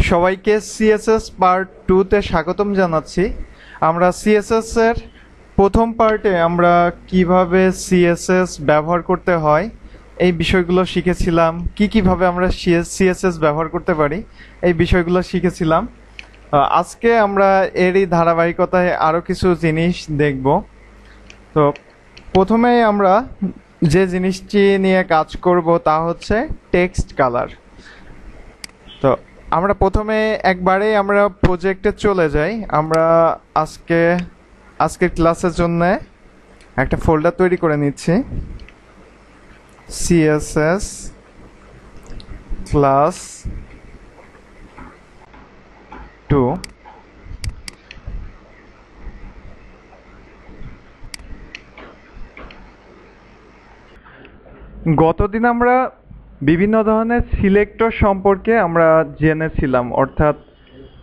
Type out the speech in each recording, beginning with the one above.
সবাইকে CSS part 2 তে স্বাগতম জানাচ্ছি। আমরা সিএসএস এর প্রথম পার্টে আমরা কিভাবে সিএসএস ব্যবহার করতে হয় এই বিষয়গুলো শিখেছিলাম, কিভাবে আমরা সিএসএস ব্যবহার করতে পারি এই বিষয়গুলো শিখেছিলাম। আজকে আমরা এরই ধারাবাহিকতায় আরও কিছু জিনিস দেখব। তো প্রথমেই আমরা যে জিনিসটি নিয়ে কাজ করব তা হচ্ছে টেক্সট কালার। তো আমরা প্রথমে একবারেই আমরা প্রজেক্টে চলে যাই। আমরা আজকের ক্লাসের জন্য একটা ফোল্ডার তৈরি করে নিচ্ছি, সিএসএস ক্লাস 2। গতদিন আমরা বিভিন্ন ধরনের সিলেক্টর সম্পর্কে আমরা জেনেছিলাম, অর্থাৎ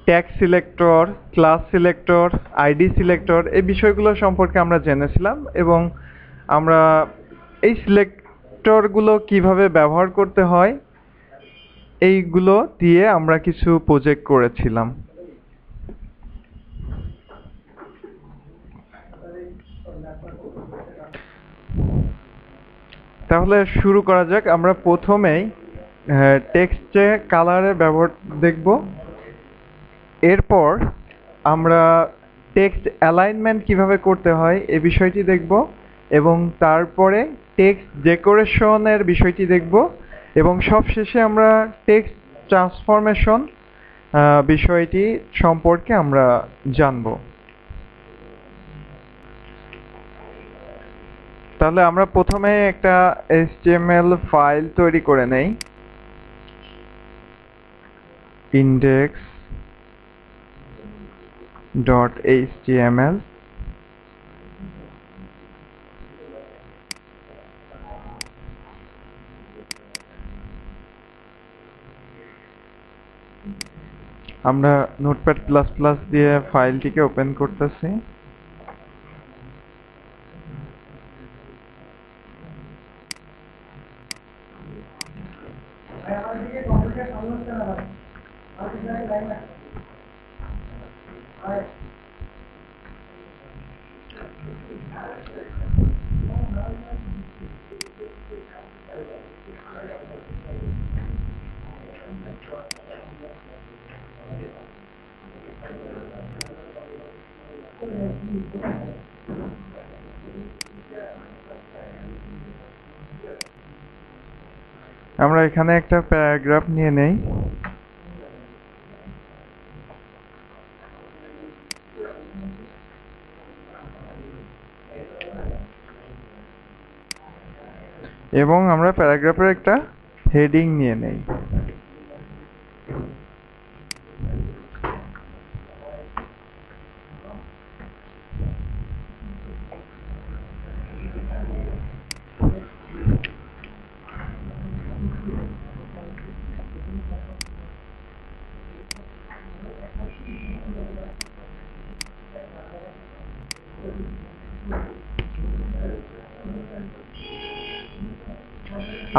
tag selector, class selector, ID selector, এই বিষয়গুলো সম্পর্কে আমরা জেনেছিলাম এবং আমরা এই সিলেক্টরগুলো কিভাবে ব্যবহার করতে হয় এইগুলো দিয়ে আমরা কিছু প্রজেক্ট করেছিলাম। তাহলে শুরু করা যাক। আমরা প্রথমেই টেক্সটে কালারের ব্যবহার দেখব, এরপর আমরা টেক্সট অ্যালাইনমেন্ট কিভাবে করতে হয় এই বিষয়টি দেখব এবং তারপরে টেক্সট ডেকোরেশনের বিষয়টি দেখব এবং সবশেষে আমরা টেক্সট ট্রান্সফরমেশন বিষয়টি সম্পর্কে আমরা জানব। তাহলে আমরা প্রথমে একটা HTML ফাইল তৈরি করে নেই, index.html। আমরা নোটপ্যাড প্লাস প্লাস দিয়ে ফাইলটিকে ওপেন করতেছি। আমরা এখানে একটা প্যারাগ্রাফ নিয়ে নেই। এবং আমরা প্যারাগ্রাফের একটা হেডিং নিয়ে নেই।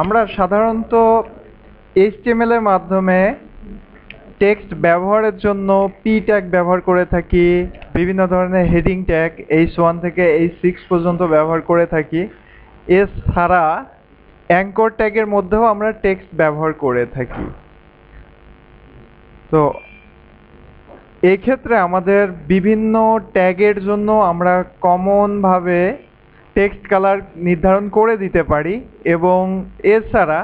আমরা সাধারণত HTML এর মাধ্যমে টেক্সট ব্যবহারের জন্য পি ট্যাগ ব্যবহার করে থাকি, বিভিন্ন ধরনের হেডিং ট্যাগ H1 থেকে H6 পর্যন্ত ব্যবহার করে থাকি। এছাড়া অ্যাঙ্কর ট্যাগের মধ্যেও আমরা টেক্সট ব্যবহার করে থাকি। তো এক্ষেত্রে আমাদের বিভিন্ন ট্যাগের জন্য আমরা কমনভাবে টেক্সট কালার নির্ধারণ করে দিতে পারি এবং এছাড়া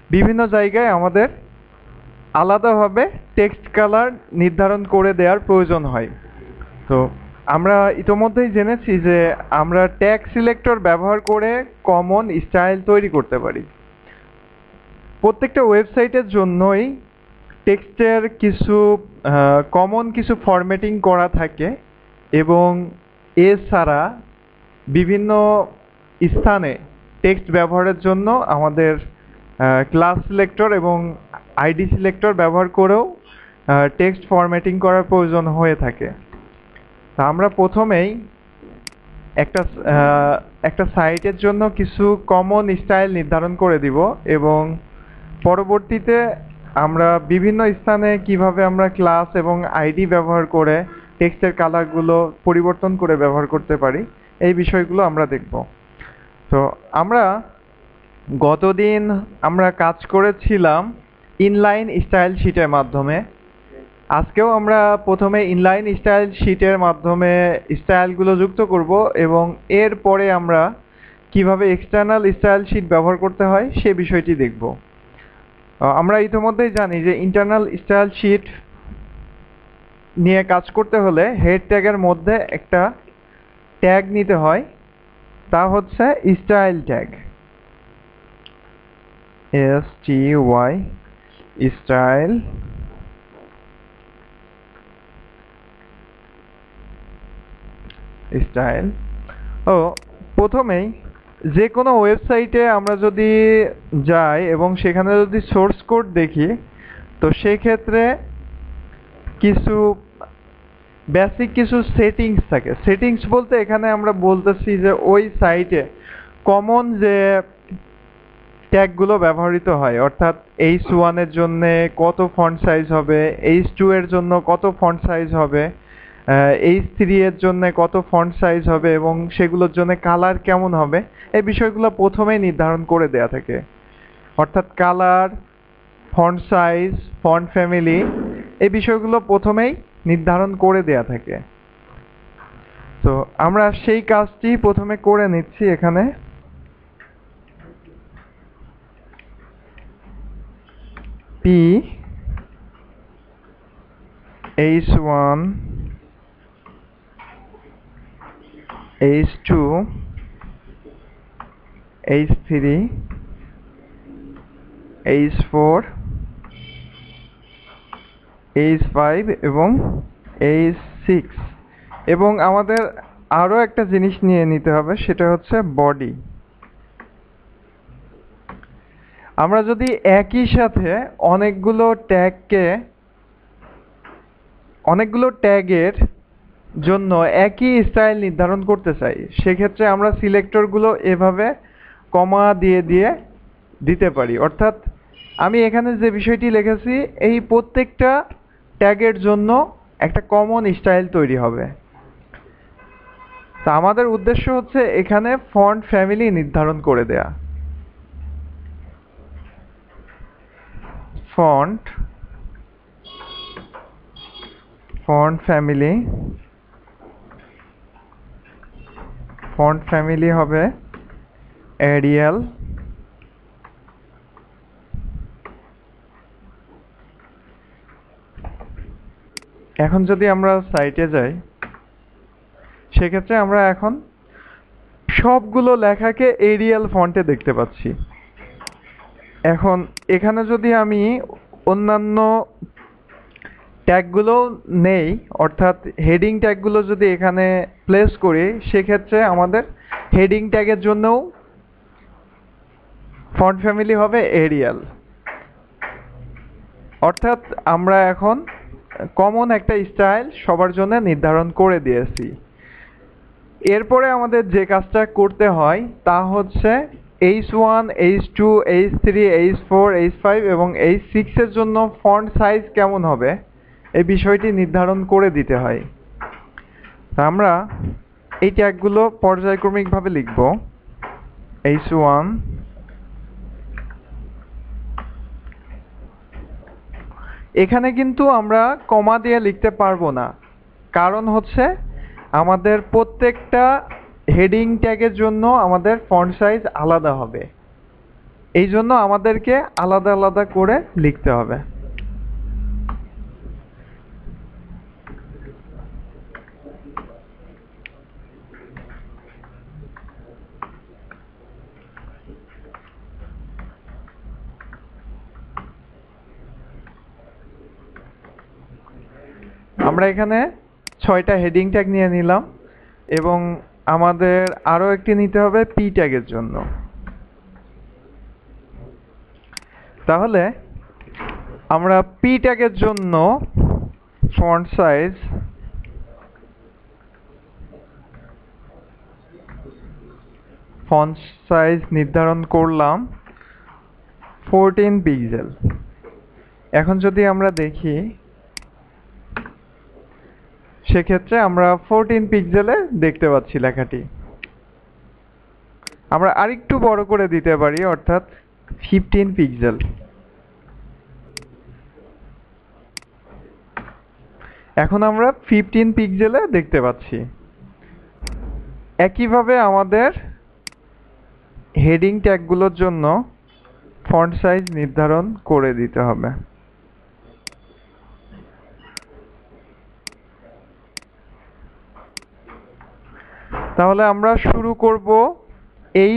বিভিন্ন জায়গায় আমাদের আলাদাভাবে টেক্সট কালার নির্ধারণ করে দেওয়ার প্রয়োজন হয়। তো আমরা ইতোমধ্যেই জেনেছি যে আমরা ট্যাগ সিলেক্টর ব্যবহার করে কমন স্টাইল তৈরি করতে পারি। প্রত্যেকটা ওয়েবসাইটের জন্যই টেক্সটের কমন কিছু ফরম্যাটিং করা থাকে এবং এছাড়া বিভিন্ন স্থানে টেক্সট ব্যবহারের জন্য আমাদের ক্লাস সিলেক্টর এবং আইডি সিলেক্টর ব্যবহার করেও টেক্সট ফরম্যাটিং করার প্রয়োজন হয়ে থাকে। তা আমরা প্রথমেই একটা একটা সাইটের জন্য কিছু কমন স্টাইল নির্ধারণ করে দিব এবং পরবর্তীতে আমরা বিভিন্ন স্থানে কিভাবে আমরা ক্লাস এবং আইডি ব্যবহার করে টেক্সটের কালারগুলো পরিবর্তন করে ব্যবহার করতে পারি, এই বিষয়গুলো আমরা দেখব। তো আমরা গতদিন আমরা কাজ করেছিলাম ইনলাইন স্টাইল শিটের মাধ্যমে। আজকেও আমরা প্রথমে ইনলাইন স্টাইল শিটের মাধ্যমে স্টাইলগুলো যুক্ত করব এবং এরপরে আমরা কিভাবে এক্সটার্নাল স্টাইল শিট ব্যবহার করতে হয় সে বিষয়টি দেখব। আমরা ইতিমধ্যেই জানি যে ইন্টারনাল স্টাইল শিট নিয়ে কাজ করতে হলে হেড ট্যাগের মধ্যে একটা ট্যাগ নিতে হয়, তা হচ্ছে স্টাইল ট্যাগ, STY স্টাইল। প্রথমেই যে কোনো ওয়েবসাইটে আমরা যদি যাই এবং সেখানে যদি সোর্স কোড দেখি, তো সেক্ষেত্রে কিছু বেসিক কিছু সেটিংস থাকে। সেটিংস বলতে এখানে আমরা বলতেছি যে ওই সাইটে কমন যে ট্যাগগুলো ব্যবহৃত হয়, অর্থাৎ H1 এর জন্য কত ফন্ট সাইজ হবে, H2 এর জন্য কত ফন্ট সাইজ হবে, H3 এর জন্য কত ফন্ট সাইজ হবে এবং সেগুলোর জন্য কালার কেমন হবে, এই বিষয়গুলো প্রথমেই নির্ধারণ করে দেয়া থাকে। অর্থাৎ colour, font size, font family, এই বিষয়গুলো প্রথমেই নির্ধারণ করে দেয়া থাকে। তো আমরা সেই কাজটি প্রথমে করে নিচ্ছি। এখানে H1, H2, H3, H4, H5 এবং H6। এবং আমাদের আরো একটা জিনিস নিয়ে নিতে হবে, সেটা হচ্ছে বডি। আমরা যদি একই সাথে অনেকগুলো ট্যাগের জন্য একই স্টাইল নির্ধারণ করতে চাই, সেক্ষেত্রে আমরা সিলেক্টরগুলো এভাবে কমা দিয়ে দিয়ে দিতে পারি। অর্থাৎ আমি এখানে যে বিষয়টি লিখেছি, এই প্রত্যেকটা ট্যাগের জন্য একটা কমন স্টাইল তৈরি হবে। তা আমাদের উদ্দেশ্য হচ্ছে এখানে ফন্ট ফ্যামিলি নির্ধারণ করে দেয়া। ফন্ট ফ্যামিলি হবে এরিয়াল। এখন যদি আমরা সাইটে যাই, সেক্ষেত্রে আমরা এখন সবগুলো লেখাকে এরিয়াল ফন্টে দেখতে পাচ্ছি। এখন এখানে যদি আমি অন্যান্য ট্যাগগুলো নেই, অর্থাৎ হেডিং ট্যাগগুলো যদি এখানে প্লেস করি, সেক্ষেত্রে আমাদের হেডিং ট্যাগের জন্যও ফন্ট ফ্যামিলি হবে এরিয়াল। অর্থাৎ আমরা এখন কমন একটা স্টাইল সবার জন্য নির্ধারণ করে দিয়েছি। এরপরে আমাদের যে কাজটা করতে হয় তা হচ্ছে H1, H2, H3, H4, H5 এবং H6 এর জন্য ফন্ট সাইজ কেমন হবে এই বিষয়টি নির্ধারণ করে দিতে হয়। আমরা এই ট্যাগগুলো পর্যায়ক্রমিকভাবে লিখব। H1, এখানে কিন্তু আমরা কমা দিয়ে লিখতে পারবো না, কারণ হচ্ছে আমাদের প্রত্যেকটা হেডিং ট্যাগের জন্য আমাদের ফন্ট সাইজ আলাদা হবে, এই জন্য আমাদেরকে আলাদা আলাদা করে লিখতে হবে। আমরা এখানে 6টা হেডিং ট্যাগ নিয়ে নিলাম এবং আমাদের আরো একটি নিতে হবে পি ট্যাগের জন্য। তাহলে আমরা পি ট্যাগের জন্য ফন্ট সাইজ ফন্ট সাইজ নির্ধারণ করলাম 14 পিক্সেল। এখন যদি আমরা দেখি সেক্ষেত্রে আমরা 14 পিক্সেলে দেখতে পাচ্ছি লেখাটি। আমরা আরেকটু বড় করে দিতে পারি, অর্থাৎ 15 পিক্সেল। এখন আমরা 15 পিক্সেলে দেখতে পাচ্ছি। একইভাবে আমাদের হেডিং ট্যাগগুলোর জন্য ফন্ট সাইজ নির্ধারণ করে দিতে হবে। তাহলে আমরা শুরু করব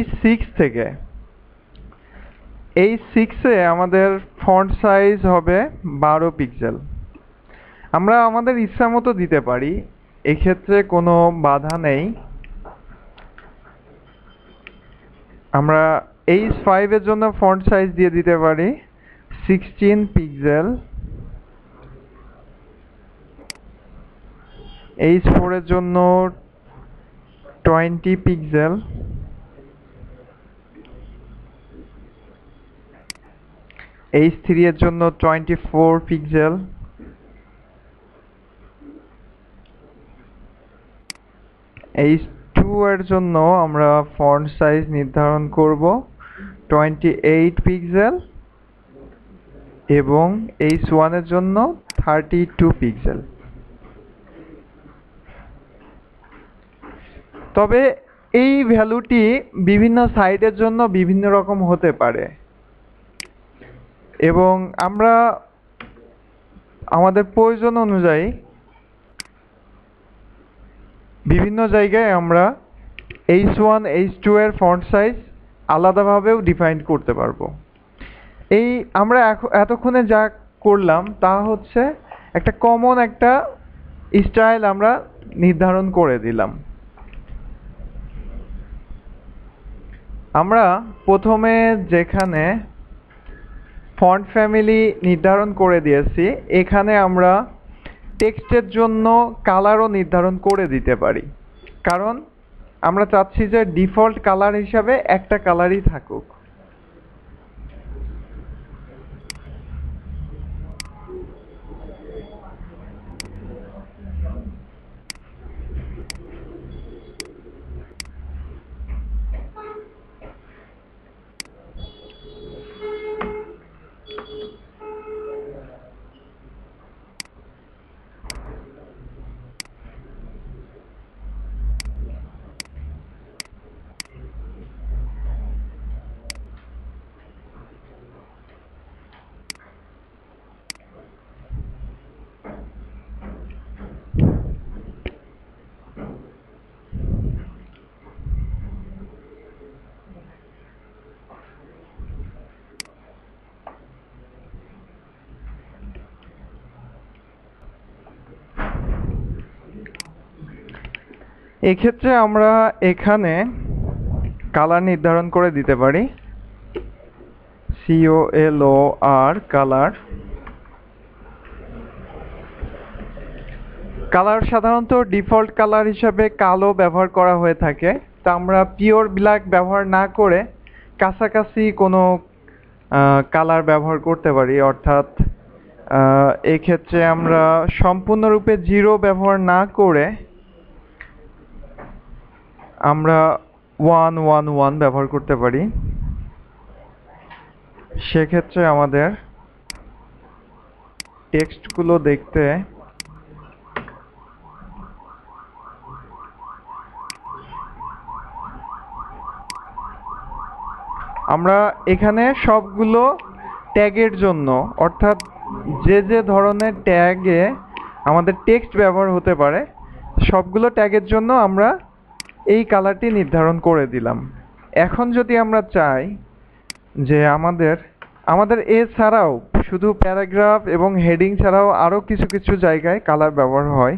H6 থেকে। H6-এ আমাদের ফন্ট সাইজ হবে 12 পিক্সেল। আমরা আমাদের ইচ্ছা মতো দিতে পারি, এক্ষেত্রে কোনো বাধা নেই। আমরা H5-এর জন্য ফন্ট সাইজ দিয়ে দিতে পারি 16 পিক্সেল। H4-এর জন্য 20 পিক্সেল। H3-এর জন্য 24 পিক্সেল। H2-এর জন্য আমরা ফন্ট সাইজ নির্ধারণ করব 28 পিক্সেল এবং H1-এর জন্য 32 পিক্সেল। তবে এই ভ্যালুটি বিভিন্ন সাইটের জন্য বিভিন্ন রকম হতে পারে এবং আমরা আমাদের প্রয়োজন অনুযায়ী বিভিন্ন জায়গায় আমরা H1, H2 এর ফন্ট সাইজ আলাদাভাবেও ডিফাইন করতে পারবো। আমরা এতক্ষণে যা করলাম তা হচ্ছে একটা কমন একটা স্টাইল আমরা নির্ধারণ করে দিলাম। আমরা প্রথমে যেখানে ফন্ট ফ্যামিলি নির্ধারণ করে দিয়েছি, এখানে আমরা টেক্সটের জন্য কালারও নির্ধারণ করে দিতে পারি, কারণ আমরা চাচ্ছি যে ডিফল্ট কালার হিসাবে একটা কালারই থাকুক। এক্ষেত্রে আমরা এখানে কালার নির্ধারণ করে দিতে পারি COLOR কালার। কালার সাধারণত ডিফল্ট কালার হিসাবে কালো ব্যবহার করা হয়ে থাকে, তা আমরা পিওর ব্ল্যাক ব্যবহার না করে কাছাকাছি কোনো কালার ব্যবহার করতে পারি, অর্থাৎ এক্ষেত্রে আমরা সম্পূর্ণরূপে 0 ব্যবহার না করে আমরা 111 ব্যবহার করতে পারি। সেক্ষেত্রে আমাদের টেক্সটগুলো দেখতে আমরা এখানে সবগুলো ট্যাগের জন্য, অর্থাৎ যে যে ধরনের ট্যাগে আমাদের টেক্সট ব্যবহার হতে পারে সবগুলো ট্যাগের জন্য আমরা এই কালারটি নির্ধারণ করে দিলাম। এখন যদি আমরা চাই যে আমাদের এছাড়াও শুধু প্যারাগ্রাফ এবং হেডিং ছাড়াও আরও কিছু কিছু জায়গায় কালার ব্যবহার হয়,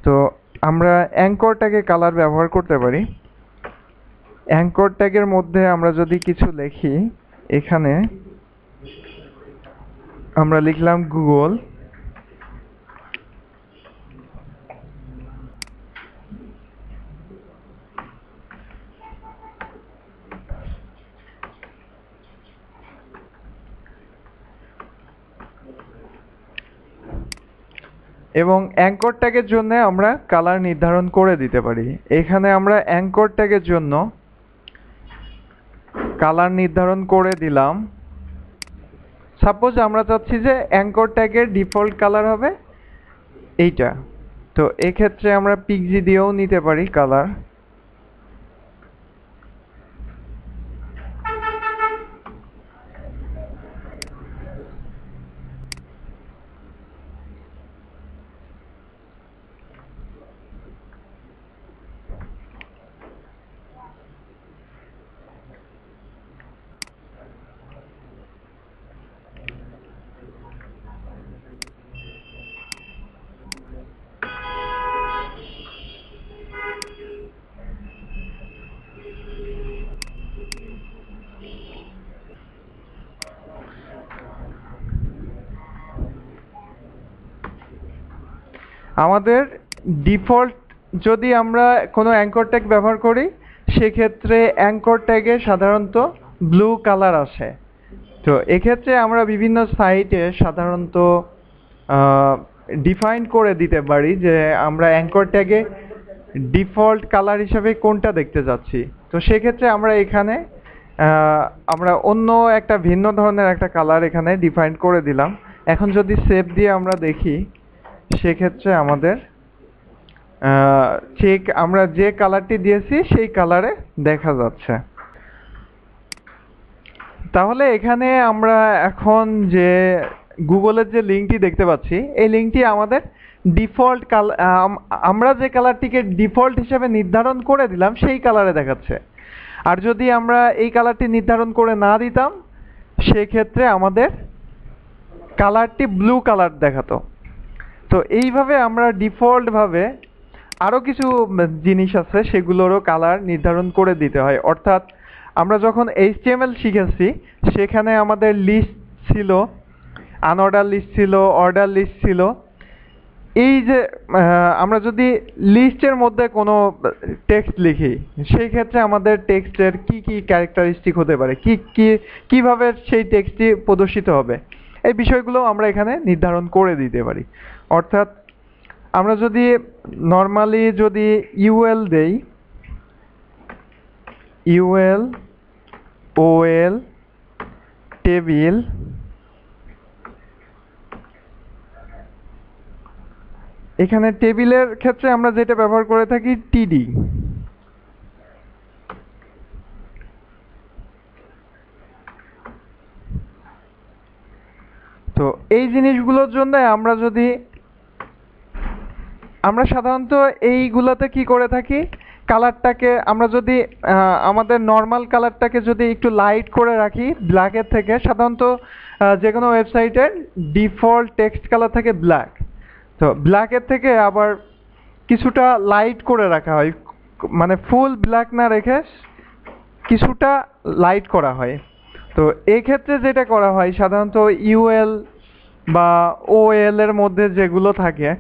তো আমরা অ্যাঙ্কর ট্যাগে কালার ব্যবহার করতে পারি। অ্যাঙ্কর ট্যাগের মধ্যে আমরা যদি কিছু লিখি, এখানে আমরা লিখলাম গুগল, এবং অ্যাঙ্কর ট্যাগের জন্য আমরা কালার নির্ধারণ করে দিতে পারি। এখানে আমরা অ্যাঙ্কর ট্যাগের জন্য কালার নির্ধারণ করে দিলাম। সাপোজ আমরা চাচ্ছি যে অ্যাঙ্কর ট্যাগের ডিফল্ট কালার হবে এইটা, তো এক্ষেত্রে আমরা পিক্সি দিয়েও নিতে পারি কালার। আমাদের ডিফল্ট যদি আমরা কোনো অ্যাঙ্কর ট্যাগ ব্যবহার করি সেক্ষেত্রে অ্যাঙ্কর ট্যাগে সাধারণত ব্লু কালার আসে। তো এক্ষেত্রে আমরা বিভিন্ন সাইটে সাধারণত ডিফাইন করে দিতে পারি যে আমরা অ্যাঙ্কর ট্যাগে ডিফল্ট কালার হিসাবে কোনটা দেখতে যাচ্ছি। তো সেক্ষেত্রে আমরা এখানে আমরা অন্য একটা ভিন্ন ধরনের একটা কালার এখানে ডিফাইন করে দিলাম। এখন যদি সেভ দিয়ে আমরা দেখি সেক্ষেত্রে আমাদের ঠিক আমরা যে কালারটি দিয়েছি সেই কালারে দেখা যাচ্ছে। তাহলে এখানে আমরা এখন যে গুগলের যে লিঙ্কটি দেখতে পাচ্ছি এই লিঙ্কটি আমাদের ডিফল্ট কালার, আমরা যে কালারটিকে ডিফল্ট হিসেবে নির্ধারণ করে দিলাম সেই কালারে দেখাচ্ছে। আর যদি আমরা এই কালারটি নির্ধারণ করে না দিতাম সেক্ষেত্রে আমাদের কালারটি ব্লু কালার দেখাতো। তো এইভাবে আমরা ডিফল্টভাবে আরও কিছু জিনিস আছে সেগুলোরও কালার নির্ধারণ করে দিতে হয়। অর্থাৎ আমরা যখন HTML শিখেছি সেখানে আমাদের লিস্ট ছিল, আনঅর্ডার লিস্ট ছিল, অর্ডার লিস্ট ছিল। এই যে আমরা যদি লিস্টের মধ্যে কোনো টেক্সট লিখি সেই ক্ষেত্রে আমাদের টেক্সটের কি কি ক্যারেক্টারিস্টিক হতে পারে, কিভাবে সেই টেক্সটটি প্রদর্শিত হবে, এই বিষয়গুলো আমরা এখানে নির্ধারণ করে দিতে পারি। অর্থাৎ আমরা যদি নর্মালি যদি ইউএল দেই, ইউএল ওএল টেবিল, এখানে টেবিলের ক্ষেত্রে আমরা যেটা ব্যবহার করে থাকি টিডি। তো এই জিনিসগুলোর জন্য আমরা সাধারণত এইগুলোতে কি করে থাকি, কালারটাকে আমরা যদি আমাদের নর্মাল কালারটাকে যদি একটু লাইট করে রাখি ব্ল্যাকের থেকে, সাধারণত যে কোনো ওয়েবসাইটের ডিফল্ট টেক্সট কালার থাকে ব্ল্যাক। তো ব্ল্যাকের থেকে আবার কিছুটা লাইট করে রাখা হয়, মানে ফুল ব্ল্যাক না রেখে কিছুটা লাইট করা হয়। তো এক্ষেত্রে যেটা করা হয় সাধারণত ইউএল বা ওএল এর মধ্যে যেগুলো থাকে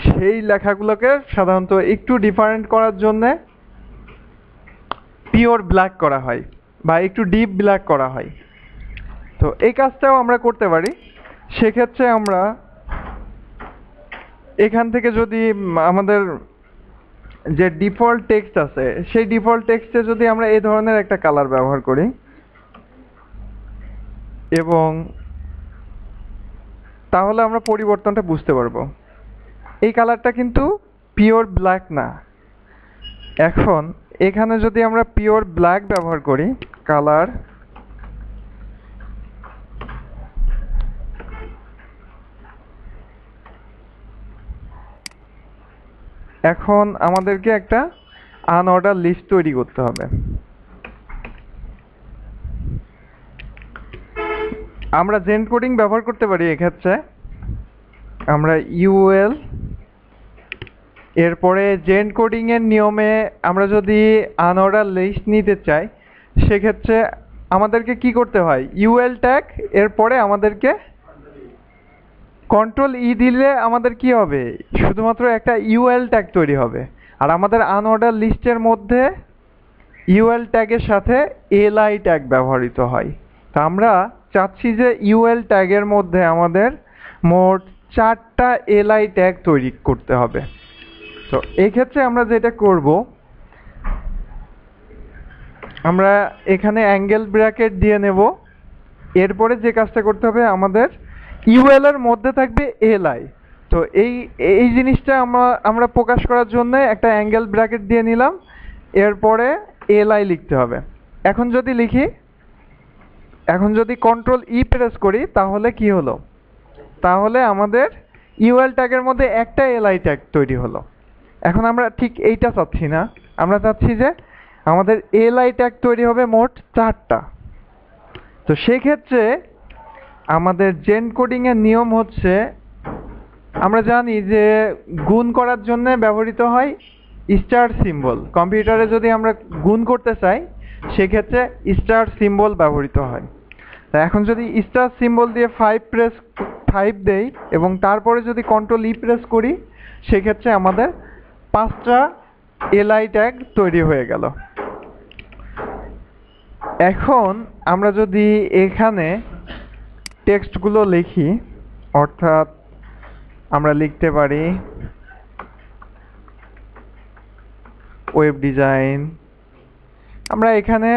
সেই লেখাগুলোকে সাধারণত একটু ডিফারেন্ট করার জন্যে পিওর ব্ল্যাক করা হয় বা একটু ডিপ ব্ল্যাক করা হয়। তো এই কাজটাও আমরা করতে পারি। সেক্ষেত্রে আমরা এখান থেকে যদি আমাদের যে ডিফল্ট টেক্সট আছে সেই ডিফল্ট টেক্সটে যদি আমরা এই ধরনের একটা কালার ব্যবহার করি এবং তাহলে আমরা পরিবর্তনটা বুঝতে পারবো। এই কালারটা কিন্তু পিওর ব্ল্যাক না। এখন এখানে যদি আমরা পিওর ব্ল্যাক ব্যবহার করি কালার, এখন আমাদেরকে একটা আনঅর্ডার লিস্ট তৈরি করতে হবে। আমরা জেন কোডিং ব্যবহার করতে পারি। এক্ষেত্রে আমরা ইউএল এরপরে জেন কোডিং এর নিয়মে আমরা যদি আনঅর্ডার লিস্ট নিতে চাই সেক্ষেত্রে আমাদেরকে কি করতে হয়, ইউএল ট্যাগ এরপরে আমাদেরকে কন্ট্রোল ই দিলে আমাদের কি হবে, শুধুমাত্র একটা ইউএল ট্যাগ তৈরি হবে। আর আমাদের আনঅর্ডার লিস্টের মধ্যে ইউএল ট্যাগের সাথে এলআই ট্যাগ ব্যবহৃত হয়। তা আমরা চাচ্ছি যে ইউএল ট্যাগের মধ্যে আমাদের মোট 4টা এলআই ট্যাগ তৈরি করতে হবে। তো এই ক্ষেত্রে আমরা যেটা করব, আমরা এখানে অ্যাঙ্গেল ব্র্যাকেট দিয়ে নেব। এরপরে যে কাজটা করতে হবে, আমাদের ইউএল এর মধ্যে থাকবে এলআই। তো এই এই জিনিসটা আমরা প্রকাশ করার জন্য একটা অ্যাঙ্গেল ব্র্যাকেট দিয়ে নিলাম। এরপরে এলআই লিখতে হবে। এখন যদি কন্ট্রোল ই প্রেস করি তাহলে কি হলো? তাহলে আমাদের ইউএল ট্যাগের মধ্যে একটা এলআই ট্যাগ তৈরি হলো। এখন আমরা ঠিক এইটা চাচ্ছি না, আমরা চাচ্ছি যে আমাদের এলআই ট্যাগ তৈরি হবে মোট 4টা। তো সেক্ষেত্রে আমাদের জেন কোডিং এর নিয়ম হচ্ছে, আমরা জানি যে গুণ করার জন্য ব্যবহৃত হয় স্টার সিম্বল। কম্পিউটারে যদি আমরা গুণ করতে চাই সেক্ষেত্রে স্টার সিম্বল ব্যবহৃত হয়। তা এখন যদি স্টার সিম্বল দিয়ে 5 দেই এবং তারপরে যদি কন্ট্রোল ই প্রেস করি, সেক্ষেত্রে আমাদের 5টা এলআই ট্যাগ তৈরি হয়ে গেল। এখন আমরা যদি এখানে টেক্সটগুলো লিখি, অর্থাৎ আমরা লিখতে পারি ওয়েব ডিজাইন। আমরা এখানে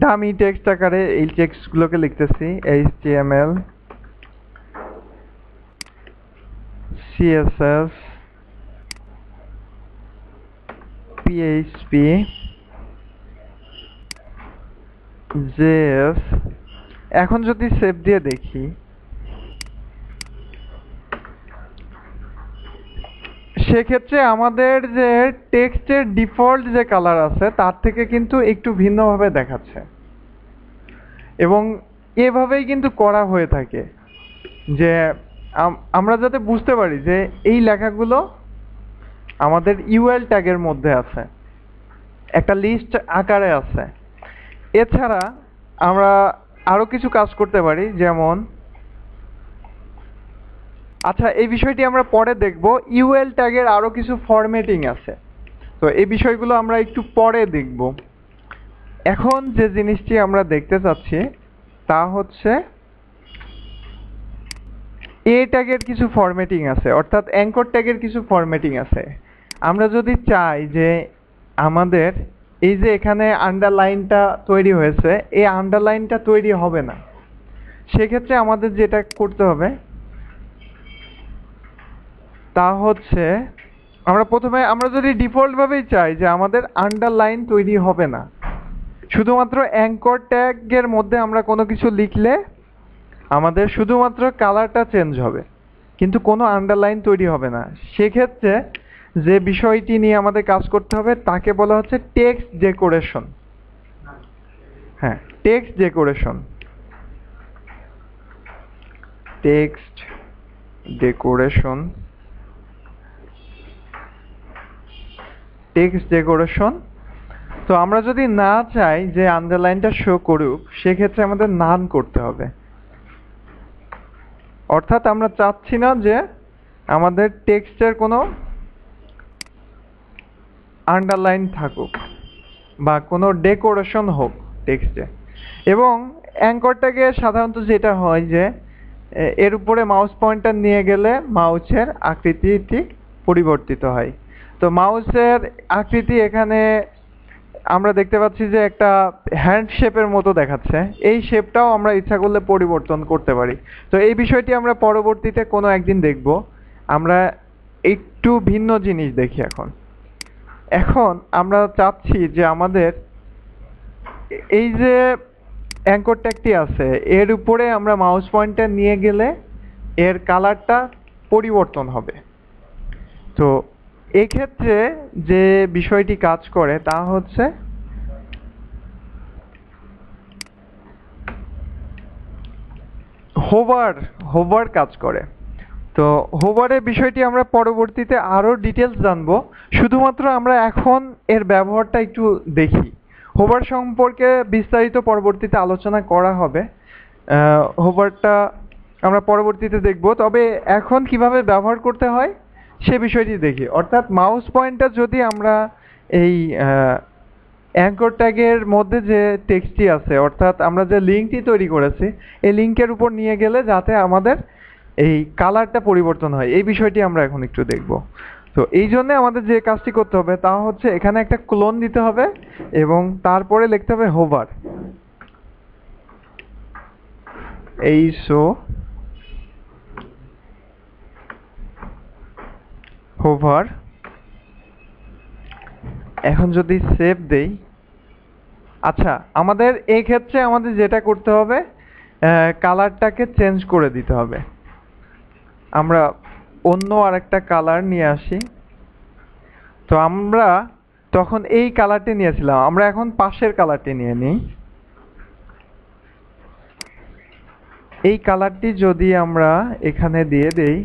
ডামি টেক্সট আকারে এই টেক্সটগুলোকে লিখতেছি, HTML, CSS, PHP, JS। এখন যদি সেভ দিয়ে দেখি, সেক্ষেত্রে আমাদের যে টেক্সটের ডিফল্ট যে কালার আছে তার থেকে কিন্তু একটু ভিন্নভাবে দেখাচ্ছে, এবং এভাবেই কিন্তু করা হয়ে থাকে যে আমরা যাতে বুঝতে পারি যে এই লেখাগুলো আমাদের ইউএল ট্যাগের মধ্যে আছে, একটা লিস্ট আকারে আছে। এছাড়া আমরা আরো কিছু কাজ করতে পারি, যেমন আচ্ছা এই বিষয়টি আমরা পরে দেখব। ইউএল ট্যাগের আরো কিছু ফরম্যাটিং আছে, তো এই বিষয়গুলো আমরা একটু পরে দেখব। এখন যে জিনিসটি আমরা দেখতে চাচ্ছি তা হচ্ছে এ ট্যাগের কিছু ফরম্যাটিং আছে, অর্থাৎ অ্যাঙ্কর ট্যাগের কিছু ফরম্যাটিং আছে। আমরা যদি চাই যে আমাদের এই যে এখানে আন্ডারলাইনটা তৈরি হয়েছে, এই আন্ডারলাইনটা তৈরি হবে না, সেক্ষেত্রে আমাদের যেটা করতে হবে তা হচ্ছে, আমরা যদি ডিফল্ট ভাবেই চাই যে আমাদের আন্ডারলাইন তৈরি হবে না, শুধুমাত্র অ্যাঙ্কর ট্যাগের মধ্যে আমরা কোনো কিছু লিখলে আমাদের শুধুমাত্র কালারটা চেঞ্জ হবে, কিন্তু কোনো আন্ডারলাইন তৈরি হবে না, সেক্ষেত্রে যে বিষয়টি নিয়ে আমাদের কাজ করতে হবে তাকে বলা হচ্ছে টেক্সট ডেকোরেশন। হ্যাঁ, text decoration. Text decoration, text decoration. তো আমরা যদি না চাই যে আন্ডারলাইনটা শো করুক, সেক্ষেত্রে আমাদের নান করতে হবে। অর্থাৎ আমরা চাচ্ছি না যে আমাদের টেক্সটের কোনো আন্ডারলাইন থাকুক বা কোনো ডেকোরেশন হোক টেক্সটে। এবং অ্যাঙ্কর ট্যাগে সাধারণত যেটা হয় যে এর উপরে মাউস পয়েন্টার নিয়ে গেলে মাউসের আকৃতিটি পরিবর্তিত হয়। তো মাউসের আকৃতি এখানে আমরা দেখতে পাচ্ছি যে একটা হ্যান্ড শেপের মতো দেখাচ্ছে, এই শেপটাও আমরা ইচ্ছা করলে পরিবর্তন করতে পারি। তো এই বিষয়টি আমরা পরবর্তীতে কোনো একদিন দেখব। আমরা একটু ভিন্ন জিনিস দেখি। এখন আমরা চাচ্ছি যে আমাদের এই যে অ্যাঙ্কর ট্যাগটি আছে এর উপরে আমরা মাউস পয়েন্টার নিয়ে গেলে এর কালারটা পরিবর্তন হবে। তো এক্ষেত্রে যে বিষয়টি কাজ করে তা হচ্ছে হোভার কাজ করে। তো হোভারের বিষয়টি আমরা পরবর্তীতে আরো ডিটেলস জানবো, শুধুমাত্র আমরা এখন এর ব্যবহারটা একটু দেখি। হোভার সম্পর্কে বিস্তারিত পরবর্তীতে আলোচনা করা হবে, হোভারটা আমরা পরবর্তীতে দেখব। তবে এখন কিভাবে ব্যবহার করতে হয় সে বিষয়টি দেখি। অর্থাৎ মাউস পয়েন্টার যদি আমরা এই অ্যাঙ্কর ট্যাগের মধ্যে যে টেক্সটটি আছে, অর্থাৎ আমরা যে লিঙ্কটি তৈরি করেছি এই লিঙ্কের উপর নিয়ে গেলে যাতে আমাদের এই কালারটা পরিবর্তন হয়, এই বিষয়টি আমরা এখন একটু দেখব। তো এই জন্য আমাদের যে কাজটি করতে হবে তা হচ্ছে এখানে একটা ক্লোন দিতে হবে এবং তারপরে লিখতে হবে হোভার, হোভার। এখন যদি সেভ দেই, আচ্ছা আমাদের এই ক্ষেত্রে আমাদের যেটা করতে হবে কালারটাকে চেঞ্জ করে দিতে হবে। আমরা অন্য আরেকটা কালার নিয়ে আসি। তো আমরা তখন এই কালারটি নিয়েছিলাম, আমরা এখন পাশের কালারটি নিয়ে নিই। এই কালারটি যদি আমরা এখানে দিয়ে দেই,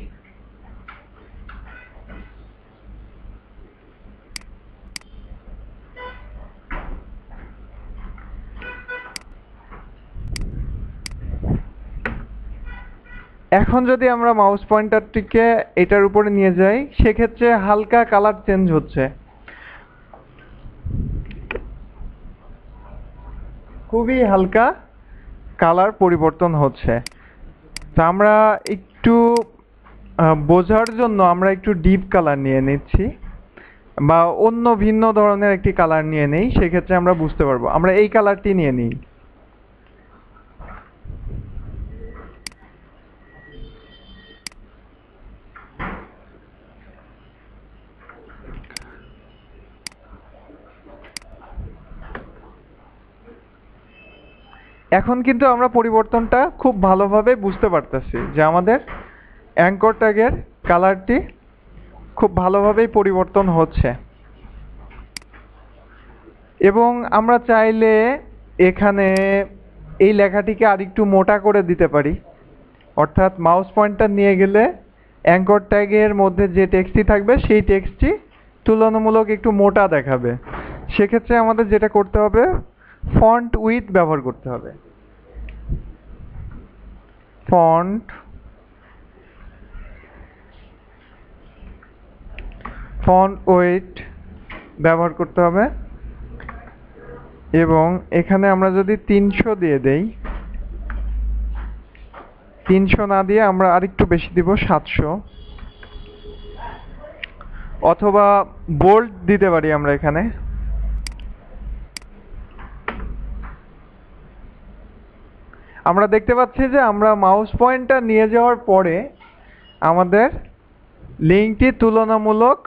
এখন যদি আমরা মাউস পয়েন্টারটিকে এটার উপরে নিয়ে যাই সেক্ষেত্রে হালকা কালার চেঞ্জ হচ্ছে, খুবই হালকা কালার পরিবর্তন হচ্ছে। তা আমরা একটু বোঝার জন্য আমরা একটু ডিপ কালার নিয়ে নিচ্ছি বা অন্য ভিন্ন ধরনের একটি কালার নিয়ে নেই, সেক্ষেত্রে আমরা বুঝতে পারবো। আমরা এই কালারটি নিয়ে নিই। এখন কিন্তু আমরা পরিবর্তনটা খুব ভালোভাবে বুঝতে পারতেছি যে আমাদের অ্যাঙ্কর ট্যাগের কালারটি খুব ভালোভাবেই পরিবর্তন হচ্ছে। এবং আমরা চাইলে এখানে এই লেখাটিকে আরেকটু মোটা করে দিতে পারি, অর্থাৎ মাউস পয়েন্টার নিয়ে গেলে অ্যাঙ্কর ট্যাগের মধ্যে যে টেক্সটটি থাকবে সেই টেক্সটটি তুলনামূলক একটু মোটা দেখাবে। সেক্ষেত্রে আমাদের যেটা করতে হবে ফন্ট উইথ ব্যবহার করতে হবে। ফন্ট উইথ ব্যবহার করতে হবে এবং এখানে আমরা যদি 300 দিয়ে দেই, 300 না দিয়ে আমরা আরেকটু বেশি দিব 700, অথবা বোল্ড দিতে পারি আমরা এখানে। আমরা দেখতে পাচ্ছি যে আমরা মাউস পয়েন্টার নিয়ে যাওয়ার পরে আমাদের লিঙ্কটি তুলনামূলক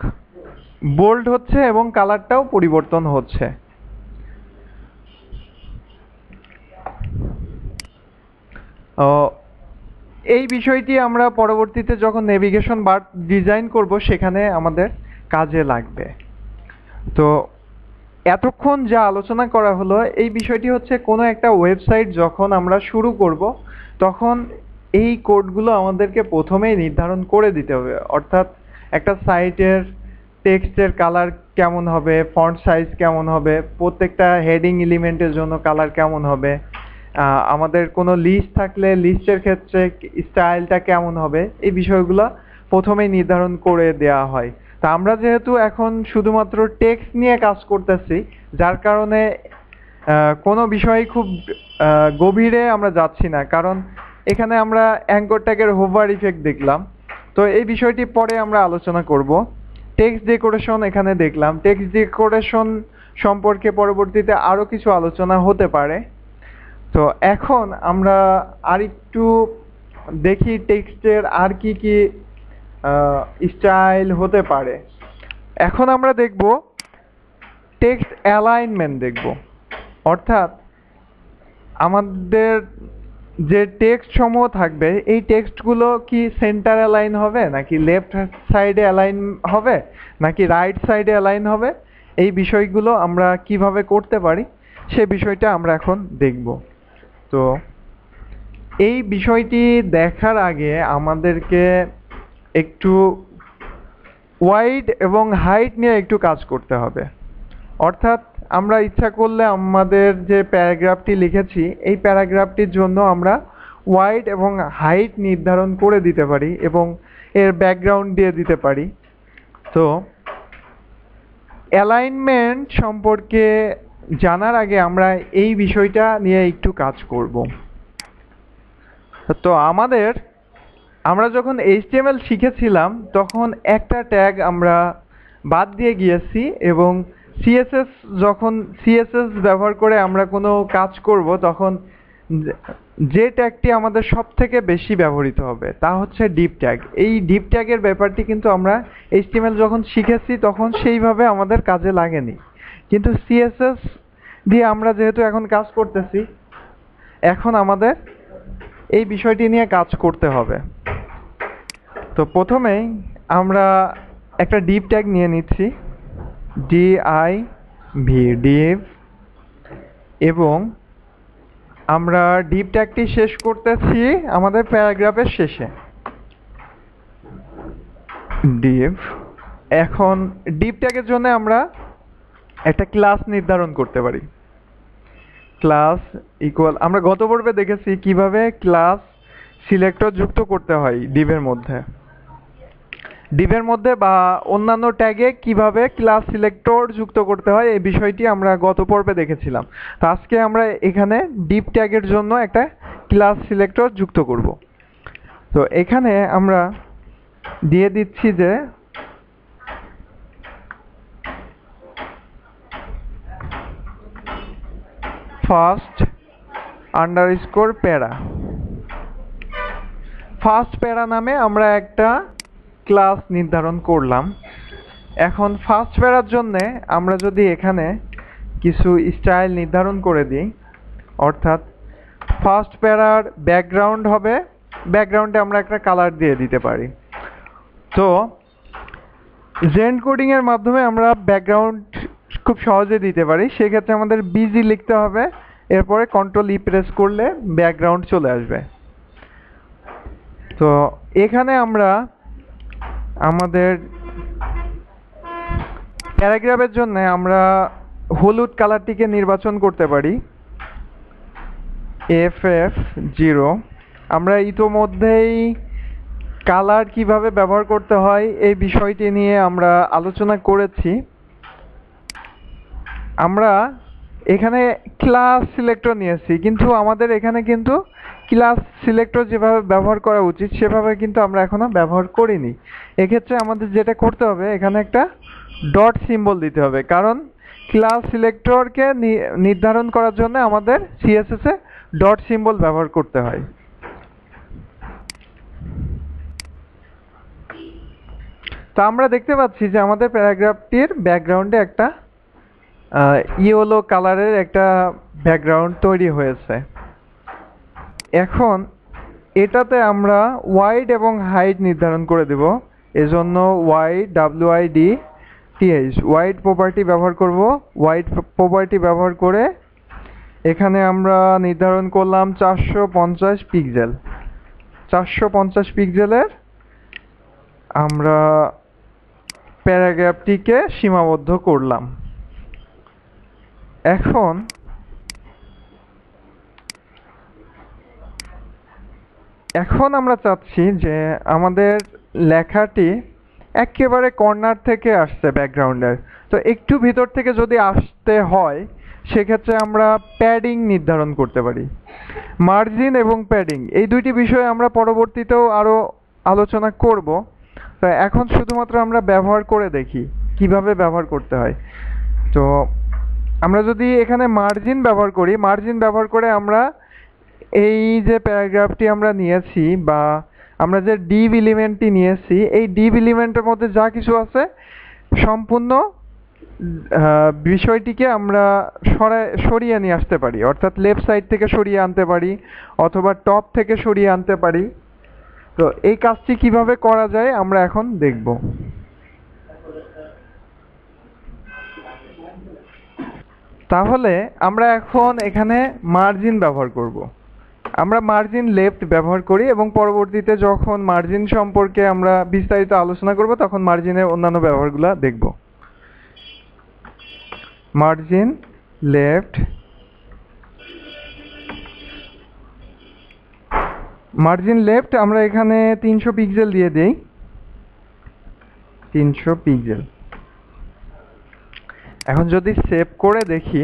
বোল্ড হচ্ছে এবং কালারটাও পরিবর্তন হচ্ছে। এই বিষয়টি আমরা পরবর্তীতে যখন নেভিগেশন বার ডিজাইন করব সেখানে আমাদের কাজে লাগবে। তো এতক্ষণ যা আলোচনা করা হলো এই বিষয়টি হচ্ছে কোনো একটা ওয়েবসাইট যখন আমরা শুরু করব তখন এই কোডগুলো আমাদেরকে প্রথমেই নির্ধারণ করে দিতে হবে, অর্থাৎ একটা সাইটের টেক্সটের কালার কেমন হবে, ফন্ট সাইজ কেমন হবে, প্রত্যেকটা হেডিং এলিমেন্টের জন্য কালার কেমন হবে, আমাদের কোনো লিস্ট থাকলে লিস্টের ক্ষেত্রে স্টাইলটা কেমন হবে, এই বিষয়গুলো প্রথমেই নির্ধারণ করে দেওয়া হয়। তা আমরা যেহেতু এখন শুধুমাত্র টেক্সট নিয়ে কাজ করতেছি যার কারণে কোনো বিষয় খুব গভীরে আমরা যাচ্ছি না, কারণ এখানে আমরা অ্যাঙ্কর ট্যাগের হোভার ইফেক্ট দেখলাম। তো এই বিষয়টি পরে আমরা আলোচনা করব। টেক্সট ডেকোরেশন এখানে দেখলাম, টেক্সট ডেকোরেশন সম্পর্কে পরবর্তীতে আরও কিছু আলোচনা হতে পারে। তো এখন আমরা আরেকটু দেখি টেক্সটের আর কি কি স্টাইল হতে পারে। এখন আমরা দেখব টেক্সট অ্যালাইনমেন্ট দেখব, অর্থাৎ আমাদের যে টেক্সট সমূহ থাকবে এই টেক্সটগুলো কি সেন্টার অ্যালাইন হবে নাকি লেফট সাইডে অ্যালাইন হবে নাকি রাইট সাইডে অ্যালাইন হবে, এই বিষয়গুলো আমরা কিভাবে করতে পারি সে বিষয়টা আমরা এখন দেখব। তো এই বিষয়টি দেখার আগে আমাদেরকে একটু ওয়াইড এবং হাইট নিয়ে একটু কাজ করতে হবে। অর্থাৎ আমরা ইচ্ছা করলে আমাদের যে প্যারাগ্রাফটি লিখেছি এই প্যারাগ্রাফটির জন্য আমরা ওয়াইড এবং হাইট নির্ধারণ করে দিতে পারি এবং এর ব্যাকগ্রাউন্ড দিয়ে দিতে পারি। তো অ্যালাইনমেন্ট সম্পর্কে জানার আগে আমরা এই বিষয়টা নিয়ে একটু কাজ করব। তো আমাদের আমরা যখন এইচটিএমএল শিখেছিলাম তখন একটা ট্যাগ আমরা বাদ দিয়ে গিয়েছি এবং সিএসএস যখন সিএসএস ব্যবহার করে আমরা কোনো কাজ করব তখন যে ট্যাগটি আমাদের সবথেকে বেশি ব্যবহৃত হবে তা হচ্ছে ডিপ ট্যাগ। এই ডিপ ট্যাগের ব্যাপারটি কিন্তু আমরা এইচটিএমএল যখন শিখেছি তখন সেইভাবে আমাদের কাজে লাগেনি, কিন্তু সিএসএস দিয়ে আমরা যেহেতু এখন কাজ করতেছি এখন আমাদের এই বিষয়টি নিয়ে কাজ করতে হবে। তো প্রথমেই আমরা একটা ডিপ ট্যাগ নিয়ে নিচ্ছি, div, এবং আমরা ডিপ ট্যাগটি শেষ করতেছি আমাদের প্যারাগ্রাফের শেষে div। এখন ডিপ ট্যাগের জন্য আমরা একটা ক্লাস নির্ধারণ করতে পারি। ক্লাস ইকুয়াল, আমরা গত পর্বে দেখেছি কিভাবে ক্লাস সিলেক্টর যুক্ত করতে হয় ডিভের মধ্যে বা অন্যান্য ট্যাগে কিভাবে ক্লাস সিলেক্টর যুক্ত করতে হয় এই বিষয়টি আমরা গত পর্বে দেখেছিলাম। তো আজকে আমরা এখানে ডিপ ট্যাগের জন্য একটা ক্লাস সিলেক্টর যুক্ত করব। তো এখানে আমরা দিয়ে দিচ্ছি যে ফার্স্ট আন্ডারস্কোর প্যারা, ফার্স্ট প্যারা নামে আমরা একটা ক্লাস নির্ধারণ করলাম। এখন ফার্স্ট প্যারার জন্যে আমরা যদি এখানে কিছু স্টাইল নির্ধারণ করে দিই, অর্থাৎ ফার্স্ট প্যারার ব্যাকগ্রাউন্ড হবে, ব্যাকগ্রাউন্ডে আমরা একটা কালার দিয়ে দিতে পারি। তো জেন্ড কোডিং এর মাধ্যমে আমরা ব্যাকগ্রাউন্ড খুব সহজে দিতে পারি। সেক্ষেত্রে আমাদের বিজি লিখতে হবে, এরপরে কন্ট্রোল ই প্রেস করলে ব্যাকগ্রাউন্ড চলে আসবে। তো এখানে আমরা আমাদের প্যারাগ্রাফের জন্য আমরা হলুদ কালারটিকে নির্বাচন করতে পারি, FF0। আমরা ইতোমধ্যেই কালার কিভাবে ব্যবহার করতে হয় এই বিষয়টি নিয়ে আমরা আলোচনা করেছি। আমরা এখানে ক্লাস সিলেক্টর নিয়েছি, কিন্তু আমাদের এখানে কিন্তু ক্লাস সিলেক্টর যেভাবে ব্যবহার করা উচিত সেভাবে কিন্তু আমরা এখনো ব্যবহার করিনি। এক্ষেত্রে আমাদের যেটা করতে হবে, এখানে একটা ডট সিম্বল দিতে হবে, কারণ ক্লাস সিলেক্টরকে নির্ধারণ করার জন্য আমাদের সিএসএস এ ডট সিম্বল ব্যবহার করতে হয়। তো আমরা দেখতে পাচ্ছি যে আমাদের প্যারাগ্রাফটির ব্যাকগ্রাউন্ডে একটা ইয়েলো কালারের একটা ব্যাকগ্রাউন্ড তৈরি হয়েছে। এখন এটাতে আমরা ওয়াইড এবং হাইট নির্ধারণ করে দেব। এজন্য WIDTH ওয়াইড প্রপার্টি ব্যবহার করব। ওয়াইড প্রপার্টি ব্যবহার করে এখানে আমরা নির্ধারণ করলাম 450 পিক্সেল। 450 পিক্সেলের আমরা প্যারাগ্রাফটিকে সীমাবদ্ধ করলাম। এখন আমরা চাচ্ছি যে আমাদের লেখাটি একেবারে কর্নার থেকে আসছে ব্যাকগ্রাউন্ডের, তো একটু ভিতর থেকে যদি আসতে হয় সেক্ষেত্রে আমরা প্যাডিং নির্ধারণ করতে পারি। মার্জিন এবং প্যাডিং এই দুইটি বিষয়ে আমরা পরবর্তীতেও আরো আলোচনা করব। তো এখন শুধুমাত্র আমরা ব্যবহার করে দেখি কিভাবে ব্যবহার করতে হয়। তো আমরা যদি এখানে মার্জিন ব্যবহার করি, মার্জিন ব্যবহার করে আমরা এই যে প্যারাগ্রাফটি আমরা নিয়েছি বা আমরা যে ডিভ এলিমেন্টটি নিয়েছি, এই ডিভ এলিমেন্টের মধ্যে যা কিছু আছে সম্পূর্ণ বিষয়টিকে আমরা সরিয়ে নিয়ে আসতে পারি, অর্থাৎ লেফট সাইড থেকে সরিয়ে আনতে পারি অথবা টপ থেকে সরিয়ে আনতে পারি। তো এই কাজটি কিভাবে করা যায় আমরা এখন দেখব। তাহলে আমরা এখন এখানে মার্জিন ব্যবহার করব। আমরা মার্জিন লেফট ব্যবহার করি এবং পরবর্তীতে যখন মার্জিন সম্পর্কে আমরা বিস্তারিত আলোচনা করব তখন মার্জিনের অন্যান্য ব্যবহারগুলো দেখব। মার্জিন লেফট, মার্জিন লেফট আমরা এখানে 300 পিক্সেল দিয়ে দেই, 300 পিক্সেল। এখন যদি সেভ করে দেখি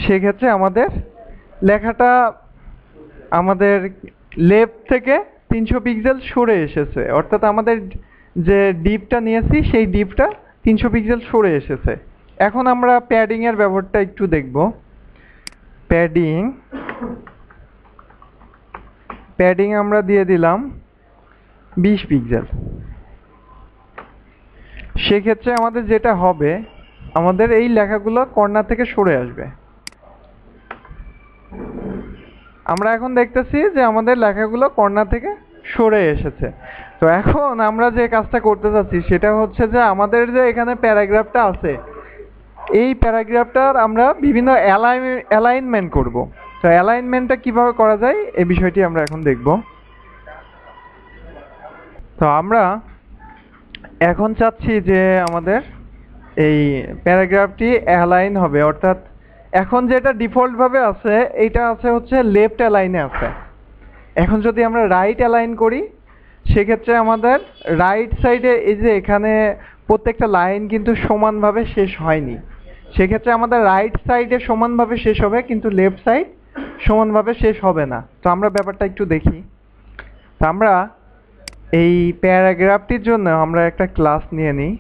সেক্ষেত্রে আমাদের লেখাটা আমাদের লেফট থেকে 300 পিক্সেল সরে এসেছে, অর্থাৎ আমাদের যে ডিপটা নিয়েছি সেই ডিপটা 300 পিক্সেল সরে এসেছে। এখন আমরা প্যাডিং এর ব্যবহারটা একটু দেখব। প্যাডিং আমরা দিয়ে দিলাম 20 পিক্সেল। সেক্ষেত্রে আমাদের যেটা হবে, আমাদের এই লেখাগুলো কর্নার থেকে সরে আসবে। আমরা এখন দেখতেছি যে আমাদের লেখাগুলো কর্নার থেকে সরে এসেছে। তো এখন আমরা যে কাজটা করতে চাচ্ছি সেটা হচ্ছে যে আমাদের যে এখানে প্যারাগ্রাফটা আছে, এই প্যারাগ্রাফটার আমরা বিভিন্ন অ্যালাইনমেন্ট করব। তো অ্যালাইনমেন্টটা কিভাবে করা যায় এই বিষয়টি আমরা এখন দেখব। তো আমরা এখন চাচ্ছি যে আমাদের এই প্যারাগ্রাফটি অ্যালাইন হবে, অর্থাৎ এখন যেটা ডিফল্ট ভাবে আছে এইটা আছে হচ্ছে লেফট অ্যালাইনে আছে। এখন যদি আমরা রাইট অ্যালাইন করি সেক্ষেত্রে আমাদের রাইট সাইডে এই যে এখানে প্রত্যেকটা লাইন কিন্তু সমানভাবে শেষ হয়নি, সেক্ষেত্রে আমাদের রাইট সাইডে সমানভাবে শেষ হবে কিন্তু লেফট সাইড সমানভাবে শেষ হবে না। তো আমরা ব্যাপারটা একটু দেখি। তো আমরা এই প্যারাগ্রাফটির জন্য আমরা একটা ক্লাস নিয়ে নিই।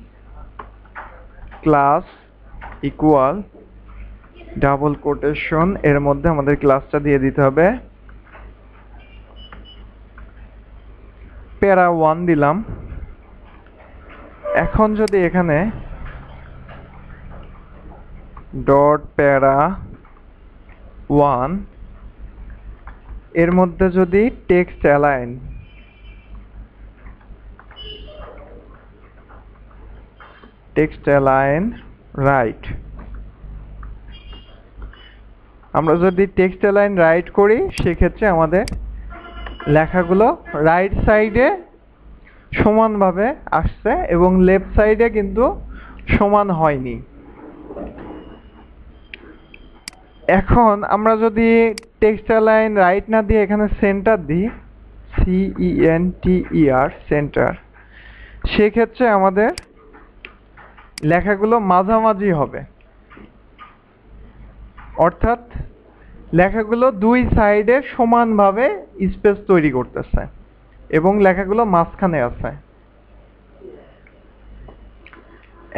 ক্লাস ইকুয়াল ডাবল কোটেশন এর মধ্যে আমাদের ক্লাসটা দিয়ে দিতে হবে। প্যারা 1 দিলাম। এখন যদি এখানে ডট প্যারা 1 এর মধ্যে যদি টেক্সট অ্যালাইন রাইট, আমরা যদি টেক্সট অ্যালাইন রাইট করি সেক্ষেত্রে আমাদের লেখাগুলো রাইট সাইডে সমানভাবে আসছে এবং লেফট সাইডে কিন্তু সমান হয়নি। এখন আমরা যদি টেক্সট অ্যালাইন রাইট না দিয়ে এখানে সেন্টার দিই, CENTER সেন্টার, সেক্ষেত্রে আমাদের লেখাগুলো মাঝামাঝি হবে, অর্থাৎ লেখাগুলো দুই সাইডে সমানভাবে স্পেস তৈরি করতেছে এবং লেখাগুলো মাঝখানে আছে।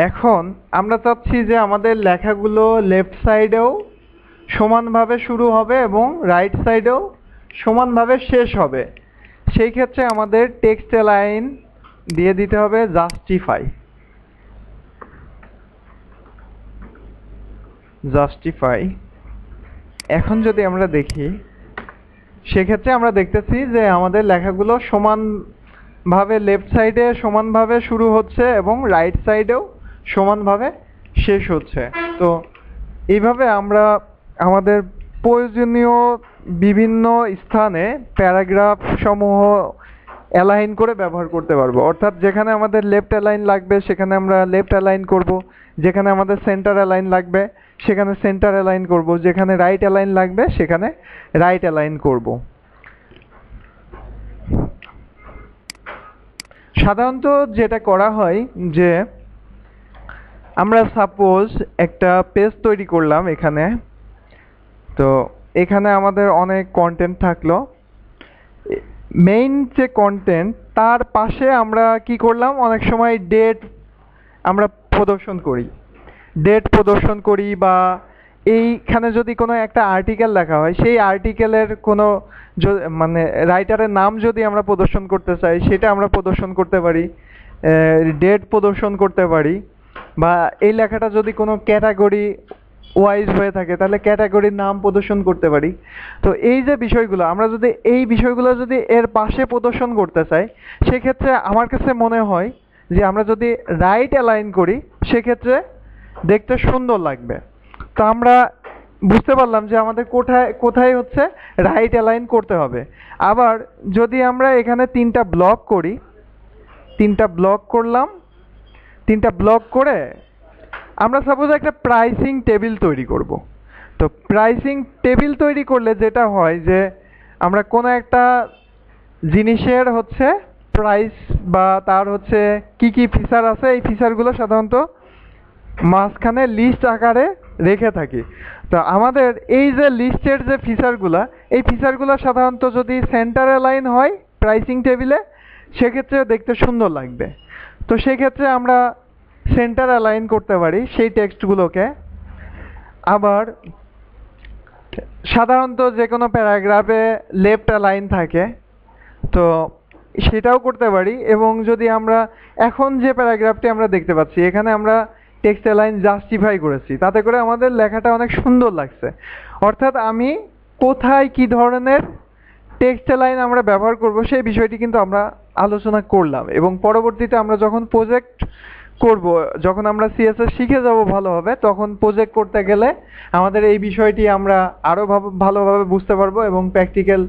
এখন আমরা চাচ্ছি যে আমাদের লেখাগুলো লেফট সাইডেও সমানভাবে শুরু হবে এবং রাইট সাইডেও সমানভাবে শেষ হবে। সেই ক্ষেত্রে আমাদের টেক্সট অ্যালাইন দিয়ে দিতে হবে জাস্টিফাই। এখন যদি আমরা দেখি সেক্ষেত্রে আমরা দেখতেছি যে আমাদের লেখাগুলো সমানভাবে লেফট সাইডে সমানভাবে শুরু হচ্ছে এবং রাইট সাইডেও সমানভাবে শেষ হচ্ছে। তো এইভাবে আমরা আমাদের প্রয়োজনীয় বিভিন্ন স্থানে প্যারাগ্রাফ সমূহ অ্যালাইন করে ব্যবহার করতে পারবো, অর্থাৎ যেখানে আমাদের লেফট অ্যালাইন লাগবে সেখানে আমরা লেফট অ্যালাইন করব, যেখানে আমাদের সেন্টার অ্যালাইন লাগবে সেখানে সেন্টার অ্যালাইন করব, যেখানে রাইট অ্যালাইন লাগবে সেখানে রাইট অ্যালাইন করব। সাধারণত যেটা করা হয় যে আমরা সাপোজ একটা পেজ তৈরি করলাম এখানে, তো এখানে আমাদের অনেক কন্টেন্ট থাকলো, মেইন যে কন্টেন্ট তার পাশে আমরা কি করলাম, অনেক সময় ডেট আমরা প্রদর্শন করি বা এইখানে যদি কোনো একটা আর্টিকেল লেখা হয় সেই আর্টিকেলের কোনো মানে রাইটারের নাম যদি আমরা প্রদর্শন করতে চাই সেটা আমরা প্রদর্শন করতে পারি, ডেট প্রদর্শন করতে পারি, বা এই লেখাটা যদি কোনো ক্যাটাগরি ওয়াইজ হয়ে থাকে তাহলে ক্যাটাগরির নাম প্রদর্শন করতে পারি। তো এই যে বিষয়গুলো আমরা যদি এই বিষয়গুলো যদি এর পাশে প্রদর্শন করতে চাই সেক্ষেত্রে আমার কাছে মনে হয় যে আমরা যদি রাইট অ্যালাইন করি সেক্ষেত্রে দেখতে সুন্দর লাগবে। তো আমরা বুঝতে পারলাম যে আমাদের কোথায় হচ্ছে রাইট অ্যালাইন করতে হবে। আবার যদি আমরা এখানে তিনটা ব্লক করলাম, তিনটা ব্লক করে আমরা সাপোজ একটা প্রাইসিং টেবিল তৈরি করব। তো প্রাইসিং টেবিল তৈরি করলে যেটা হয় যে আমরা কোনো একটা জিনিসের হচ্ছে প্রাইস বা তার হচ্ছে কি কি ফিচার আছে এই ফিচারগুলো সাধারণত মাঝখানে লিস্ট আকারে রেখে থাকি। তো আমাদের এই যে লিস্টের যে ফিচারগুলো এই ফিচারগুলো সাধারণত যদি সেন্টার অ্যালাইন হয় প্রাইসিং টেবিলে, সেক্ষেত্রে দেখতে সুন্দর লাগবে। তো সেক্ষেত্রে আমরা সেন্টার অ্যালাইন করতে পারি সেই টেক্সটগুলোকে। আবার সাধারণত যে কোনো প্যারাগ্রাফে লেফট অ্যালাইন থাকে, তো সেটাও করতে পারি। এবং যদি আমরা এখন যে প্যারাগ্রাফটি আমরা দেখতে পাচ্ছি, এখানে আমরা টেক্সট অ্যালাইন জাস্টিফাই করেছি, তাতে করে আমাদের লেখাটা অনেক সুন্দর লাগছে। অর্থাৎ আমি কোথায় কি ধরনের টেক্সট অ্যালাইন আমরা ব্যবহার করব সেই বিষয়টি কিন্তু আমরা আলোচনা করলাম। এবং পরবর্তীতে আমরা যখন প্রজেক্ট করব, যখন আমরা সিএসএস শিখে যাব ভালোভাবে, তখন প্রজেক্ট করতে গেলে আমাদের এই বিষয়টি আমরা আরও ভালোভাবে বুঝতে পারবো এবং প্র্যাকটিক্যাল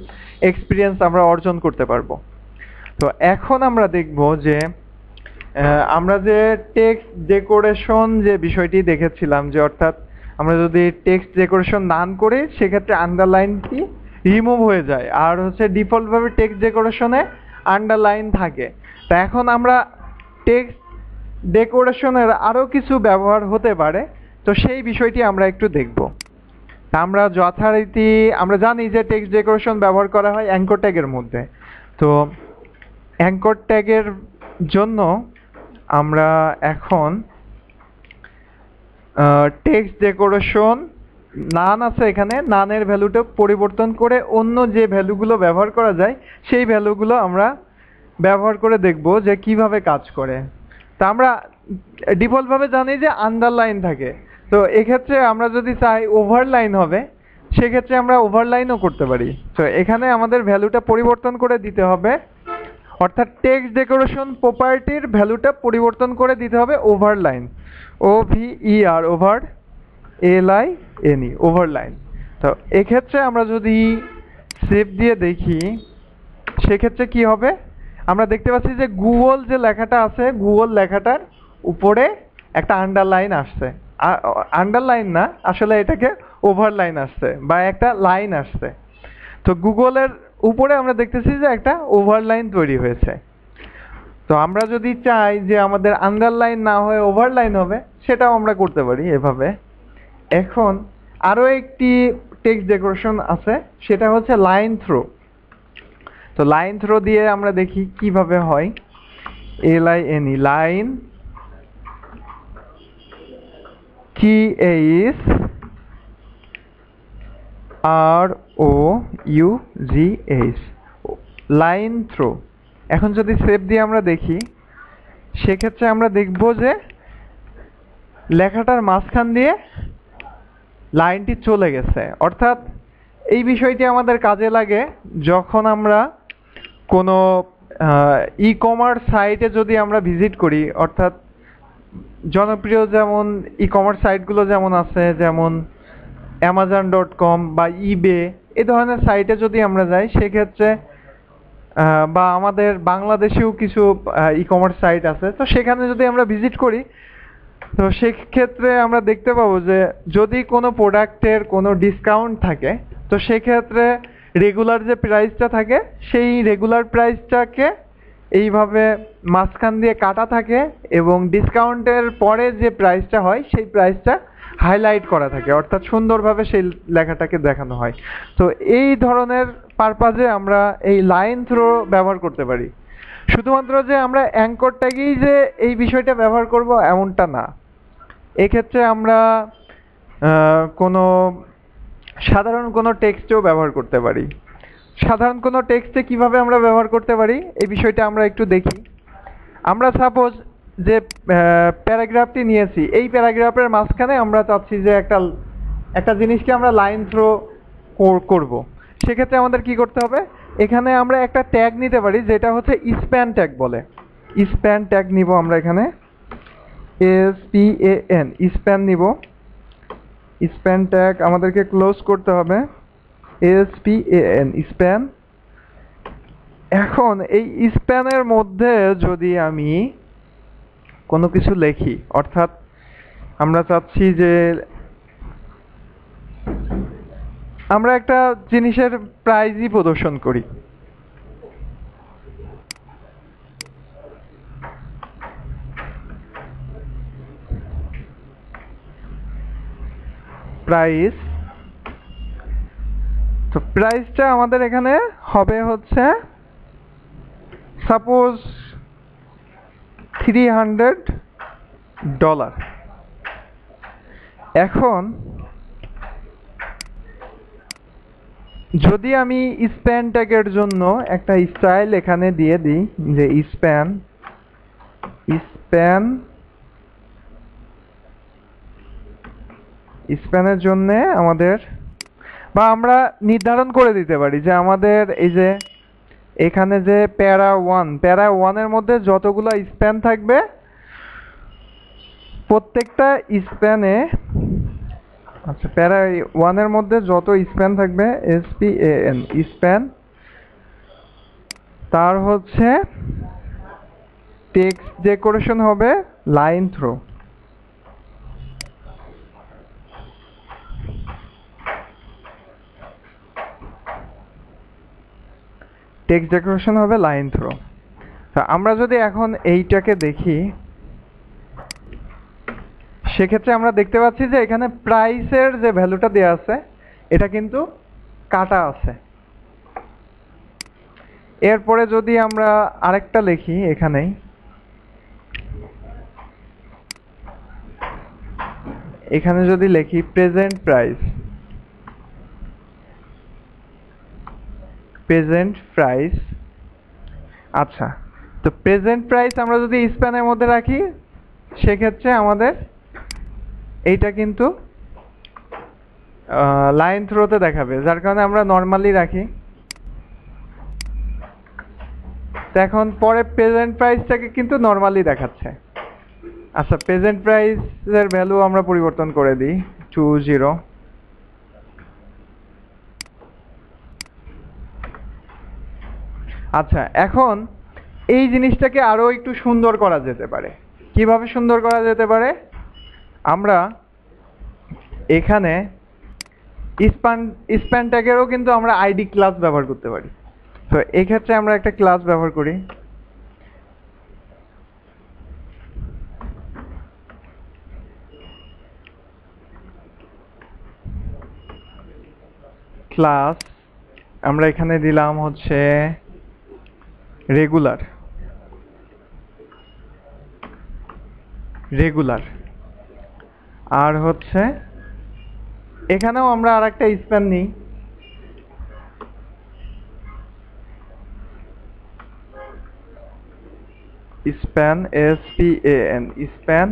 এক্সপিরিয়েন্স আমরা অর্জন করতে পারবো। তো এখন আমরা দেখব যে আমরা যে টেক্সট ডেকোরেশন যে বিষয়টি দেখেছিলাম, যে অর্থাৎ আমরা যদি টেক্সট ডেকোরেশন নান করি সেক্ষেত্রে আন্ডারলাইনটি রিমুভ হয়ে যায়, আর হচ্ছে ডিফল্টভাবে টেক্সট ডেকোরেশনে আন্ডারলাইন থাকে। তা এখন আমরা টেক্সট ডেকোরেশনের আরও কিছু ব্যবহার হতে পারে, তো সেই বিষয়টি আমরা একটু দেখব। আমরা যথারীতি আমরা জানি যে টেক্সট ডেকোরেশন ব্যবহার করা হয় অ্যাঙ্কর ট্যাগের মধ্যে। তো অ্যাঙ্কর ট্যাগের জন্য আমরা এখন টেক্সট ডেকোরেশন নান আছে, এখানে নানের ভ্যালুটা পরিবর্তন করে অন্য যে ভ্যালুগুলো ব্যবহার করা যায় সেই ভ্যালুগুলো আমরা ব্যবহার করে দেখব যে কিভাবে কাজ করে। তা আমরা ডিফল্টভাবে জানি যে আন্ডারলাইন থাকে, তো এক্ষেত্রে আমরা যদি চাই ওভারলাইন হবে, সেক্ষেত্রে আমরা ওভারলাইনও করতে পারি। তো এখানে আমাদের ভ্যালুটা পরিবর্তন করে দিতে হবে, অর্থাৎ টেক্সট ডেকোরেশন প্রপার্টির ভ্যালুটা পরিবর্তন করে দিতে হবে overline, OVER, over LINE, overline. তো এক্ষেত্রে আমরা যদি সেভ দিয়ে দেখি সেক্ষেত্রে কি হবে, আমরা দেখতে পাচ্ছি যে গুগল যে লেখাটা আছে, গুগল লেখাটার উপরে একটা আন্ডারলাইন আসছে। আন্ডারলাইন না, আসলে এটাকে ওভারলাইন আসছে বা একটা লাইন আসছে। তো গুগলের উপরে আমরা দেখতেছি যে একটা ওভারলাইন তৈরি হয়েছে। তো আমরা যদি চাই যে আমাদের আন্ডারলাইন না হয়ে ওভারলাইন হবে, সেটাও আমরা করতে পারি এভাবে। এখন আরও একটি টেক্সট ডেকোরেশন আছে, সেটা হচ্ছে লাইন থ্রো। তো লাইন থ্রো দিয়ে আমরা দেখি কিভাবে হয়। LINE, line, THROUGH, line through. এখন যদি সেভ দিয়ে আমরা দেখি সেক্ষেত্রে আমরা দেখব যে লেখাটার মাঝখান দিয়ে লাইনটি চলে গেছে। অর্থাৎ এই বিষয়টি আমাদের কাজে লাগে যখন আমরা কোনো ই কমার্স সাইটে যদি আমরা ভিজিট করি, অর্থাৎ জনপ্রিয় যেমন ই কমার্স সাইটগুলো যেমন আছে, যেমন Amazon.com বা eBay, এই ধরনের সাইটে যদি আমরা যাই সেক্ষেত্রে বা আমাদের বাংলাদেশেও কিছু ই কমার্স সাইট আছে, তো সেখানে যদি আমরা ভিজিট করি তো সেক্ষেত্রে আমরা দেখতে পাবো যে যদি কোনো প্রোডাক্টের কোনো ডিসকাউন্ট থাকে, তো সেক্ষেত্রে রেগুলার যে প্রাইসটা থাকে সেই রেগুলার প্রাইসটাকে এইভাবে মাঝখান দিয়ে কাটা থাকে এবং ডিসকাউন্টের পরে যে প্রাইসটা হয় সেই প্রাইসটা হাইলাইট করা থাকে, অর্থাৎ সুন্দরভাবে সেই লেখাটাকে দেখানো হয়। তো এই ধরনের পারপাজে আমরা এই লাইন থ্রো ব্যবহার করতে পারি। শুধুমাত্র যে আমরা অ্যাঙ্কর ট্যাগেই যে এই বিষয়টা ব্যবহার করব এমনটা না, এক্ষেত্রে আমরা কোনো সাধারণ কোনো টেক্সটেও ব্যবহার করতে পারি। সাধারণ কোনো টেক্সটে কিভাবে আমরা ব্যবহার করতে পারি এই বিষয়টা আমরা একটু দেখি। আমরা সাপোজ যে প্যারাগ্রাফটি নিয়েছি, এই প্যারাগ্রাফের মাঝখানে আমরা চাচ্ছি যে একটা জিনিসকে আমরা লাইন থ্রো করব। সেক্ষেত্রে আমাদের কি করতে হবে, এখানে আমরা একটা ট্যাগ নিতে পারি যেটা হচ্ছে স্প্যান ট্যাগ বলে। স্প্যান ট্যাগ নিব আমরা এখানে, SPAN, স্প্যান নিব। স্প্যান ট্যাগ আমাদেরকে ক্লোজ করতে হবে, SPAN, স্প্যান। এখন এই স্প্যানের মধ্যে যদি আমি কোনো কিছু লিখি, অর্থাৎ আমরা চাচ্ছি যে আমরা একটা জিনিসের প্রাইজই প্রদর্শন করি, প্রাইস। তো প্রাইসটা আমাদের এখানে হবে হচ্ছে সাপোজ $300। এখন যদি আমি স্প্যান ট্যাগের জন্য একটা স্টাইল এখানে দিয়ে দিই যে স্প্যানের জন্য আমাদের, বা আমরা নির্ধারণ করে দিতে পারি যে আমাদের এই যে এখানে যে প্যারা ওয়ানের মধ্যে যতগুলো স্প্যান থাকবে প্রত্যেকটা স্প্যানে, আচ্ছা প্যারা ওয়ানের মধ্যে যত স্প্যান থাকবে SPAN স্প্যান, তার হচ্ছে টেক্সট ডেকোরেশন হবে লাইন থ্রো। টেক্সট ডেকোরেশন হবে লাইন থ্রো। তা আমরা যদি এখন এইটাকে দেখি, সেক্ষেত্রে আমরা দেখতে পাচ্ছি যে এখানে প্রাইসের যে ভ্যালুটা দেওয়া আছে এটা কিন্তু কাটা আছে। এরপরে যদি আমরা আরেকটা লিখি, এখানে যদি লিখি প্রেজেন্ট প্রাইস, আচ্ছা তো প্রেজেন্ট প্রাইস আমরা যদি স্প্যানের মধ্যে রাখি সেক্ষেত্রে আমাদের এইটা কিন্তু লাইন থ্রোতে দেখাবে, যার কারণে আমরা নর্মালি রাখি। তো এখন পরে প্রেজেন্ট প্রাইসটাকে কিন্তু নর্মালি দেখাচ্ছে। আচ্ছা প্রেজেন্ট প্রাইসের ভ্যালু আমরা পরিবর্তন করে দিই 20। আচ্ছা এখন এই জিনিসটাকে আরো একটু সুন্দর করা যেতে পারে। কিভাবে সুন্দর করা যেতে পারে? আমরা এখানে স্প্যান ট্যাগেরও কিন্তু আমরা আইডি ক্লাস ব্যবহার করতে পারি। তো এক্ষেত্রে আমরা একটা ক্লাস ব্যবহার করি, ক্লাস আমরা এখানে দিলাম হচ্ছে রেগুলার। আর হচ্ছে এখানেও আমরা আর একটা স্প্যান নিই, স্প্যান SPAN স্প্যান।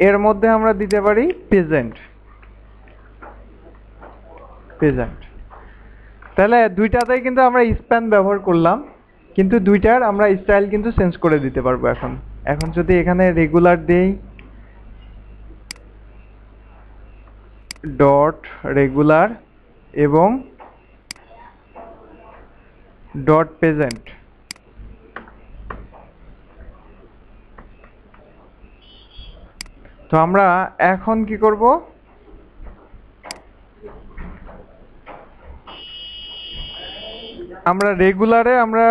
এর মধ্যে আমরা দিতে পারি প্রেজেন্ট। তাহলে দুইটাতেই কিন্তু আমরা স্প্যান ব্যবহার করলাম, কিন্তু দুইটার আমরা স্টাইল কিন্তু চেঞ্জ করে দিতে পারবো। এখন যদি এখানে রেগুলার দেই, ডট রেগুলার এবং ডট প্রেজেন্ট, তো আমরা এখন কি করব, আমরা রেগুলারে আমরা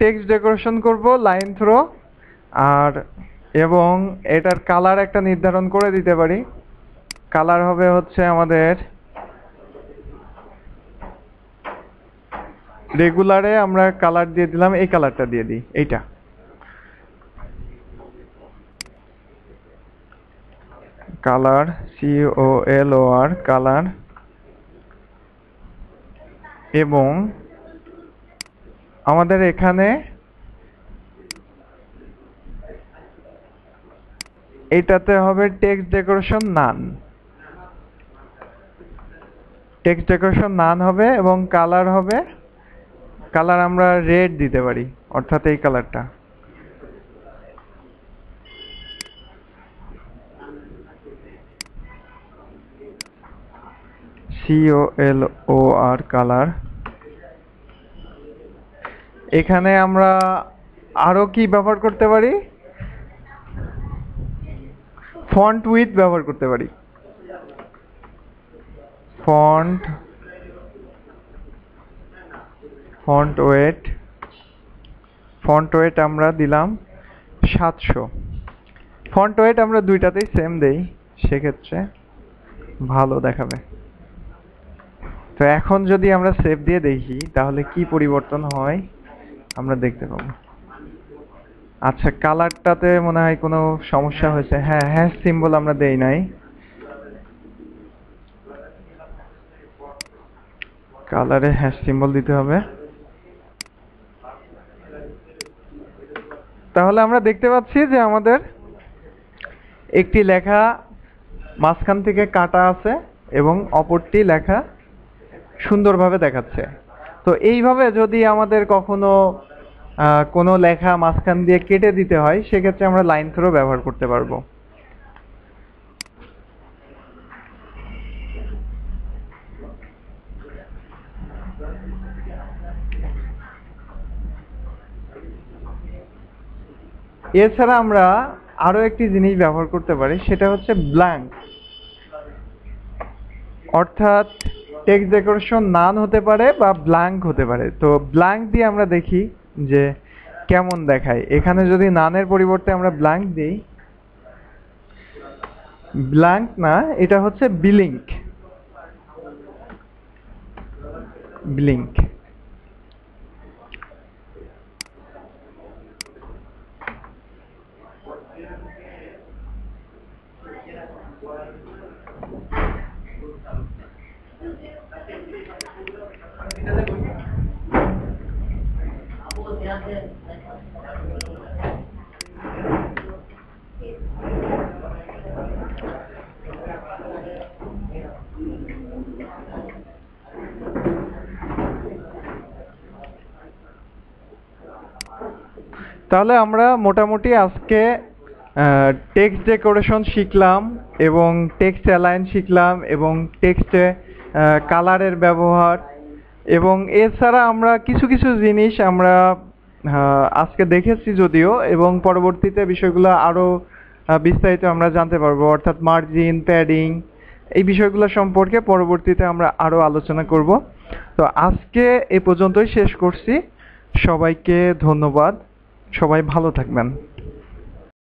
টেক্সট ডেকোরেশন করব লাইন থ্রো, আর এবং এটার কালার একটা নির্ধারণ করে দিতে পারি। কালার হবে হচ্ছে আমাদের রেগুলারে আমরা কালার দিয়ে দিলাম, এই কালারটা দিয়ে দিই, এইটা কালার COLOR কালার। এবং আমাদের এখানে এটাতে হবে টেক্সট ডেকোরেশন নান হবে এবং কালার হবে, কালার আমরা রেড দিতে পারি, অর্থাৎ এই কালারটা। COLOR colour. এখানে আমরা আরো কি ব্যবহার করতে পারি, ফন্ট উইডথ ব্যবহার করতে পারি। ফন্ট ফন্ট ওয়েট আমরা দিলাম 700। ফন্ট ওয়েট আমরা দুইটাতেই সেম দেই, সেক্ষেত্রে ভালো দেখাবে। তো এখন যদি আমরা সেভ দিয়ে দেখি তাহলে কি পরিবর্তন হয় আমরা দেখতে পাবো। আচ্ছা, কালারটাতে মনে হয় কোনো সমস্যা হয়েছে। হ্যাঁ, হ্যাশ সিম্বল আমরা দেই নাই, কালারে হ্যাশ সিম্বল দিতে হবে। তাহলে আমরা দেখতে পাচ্ছি যে আমাদের একটি লেখা মাঝখান থেকে কাটা আছে এবং অপরটি লেখা সুন্দরভাবে দেখাচ্ছে। তো এইভাবে যদি আমাদের কখনো কোনো লেখা মাঝখান দিয়ে কেটে দিতে হয়, সেক্ষেত্রে আমরা লাইন থ্রো ব্যবহার করতে পারবো। এছাড়া আমরা আরো একটি জিনিস ব্যবহার করতে পারি, সেটা হচ্ছে ব্ল্যাঙ্ক। অর্থাৎ টেক্সট ডেকোরেশন নান হতে পারে বা ব্ল্যাঙ্ক হতে পারে। তো ব্ল্যাঙ্ক দিয়ে আমরা দেখি যে কেমন দেখায়। এখানে যদি নানের পরিবর্তে আমরা ব্ল্যাঙ্ক দিই, ব্ল্যাঙ্ক না, এটা হচ্ছে ব্লিঙ্ক। ব্লিঙ্ক। তাহলে আমরা মোটামুটি আজকে টেক্সট ডেকোরেশন শিখলাম এবং টেক্সট অ্যালাইন শিখলাম এবং টেক্সটে কালারের ব্যবহার, এবং এছাড়া আমরা কিছু কিছু জিনিস আমরা আজকে দেখেছি যদিও, এবং পরবর্তীতে বিষয়গুলো আরো বিস্তারিত আমরা জানতে পারবো। অর্থাৎ মার্জিন, প্যাডিং, এই বিষয়গুলো সম্পর্কে পরবর্তীতে আমরা আরো আলোচনা করব। তো আজকে এ পর্যন্তই শেষ করছি। সবাইকে ধন্যবাদ। সবাই ভালো থাকবেন।